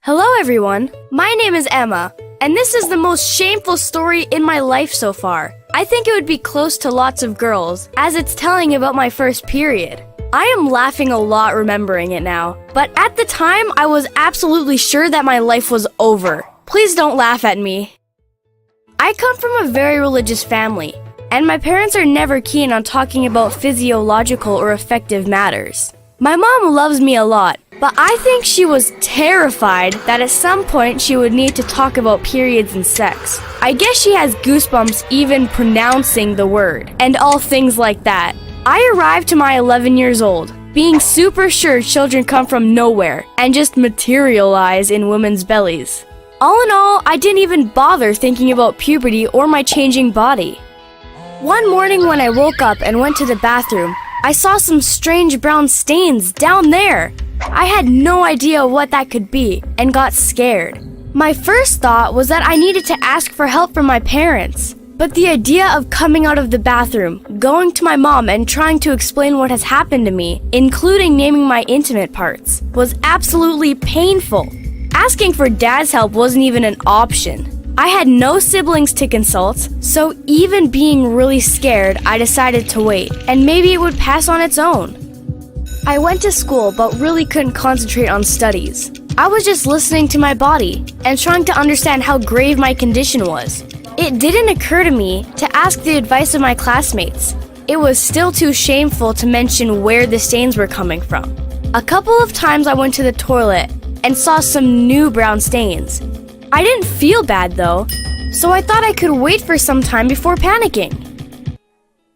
Hello everyone, my name is Emma, and this is the most shameful story in my life so far. I think it would be close to lots of girls, as it's telling about my first period. I am laughing a lot remembering it now, but at the time I was absolutely sure that my life was over. Please don't laugh at me. I come from a very religious family, and my parents are never keen on talking about physiological or affective matters. My mom loves me a lot, but I think she was terrified that at some point she would need to talk about periods and sex. I guess she has goosebumps even pronouncing the word, and all things like that. I arrived to my 11 years old, being super sure children come from nowhere and just materialize in women's bellies. All in all, I didn't even bother thinking about puberty or my changing body. One morning when I woke up and went to the bathroom, I saw some strange brown stains down there. I had no idea what that could be and got scared. My first thought was that I needed to ask for help from my parents. But the idea of coming out of the bathroom, going to my mom and trying to explain what has happened to me, including naming my intimate parts, was absolutely painful. Asking for dad's help wasn't even an option. I had no siblings to consult, so even being really scared, I decided to wait, and maybe it would pass on its own. I went to school but really couldn't concentrate on studies. I was just listening to my body and trying to understand how grave my condition was. It didn't occur to me to ask the advice of my classmates. It was still too shameful to mention where the stains were coming from. A couple of times I went to the toilet and saw some new brown stains. I didn't feel bad though, so I thought I could wait for some time before panicking.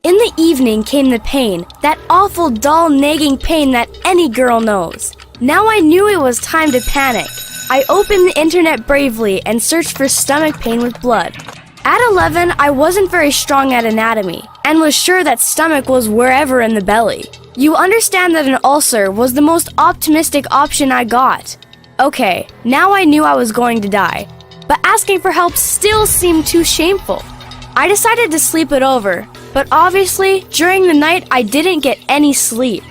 In the evening came the pain, that awful dull nagging pain that any girl knows. Now I knew it was time to panic. I opened the internet bravely and searched for stomach pain with blood. At 11, I wasn't very strong at anatomy and was sure that stomach was wherever in the belly. You understand that an ulcer was the most optimistic option I got. Okay, now I knew I was going to die, but asking for help still seemed too shameful. I decided to sleep it over, but obviously, during the night, I didn't get any sleep.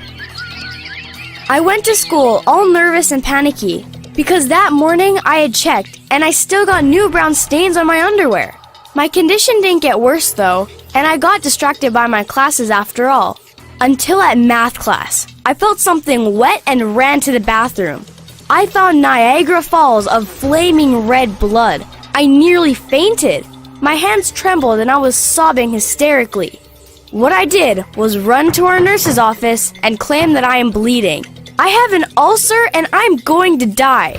I went to school all nervous and panicky, because that morning I had checked, and I still got new brown stains on my underwear. My condition didn't get worse though, and I got distracted by my classes after all. Until at math class, I felt something wet and ran to the bathroom. I found Niagara Falls of flaming red blood. I nearly fainted. My hands trembled and I was sobbing hysterically. What I did was run to our nurse's office and claim that I am bleeding. I have an ulcer and I'm going to die.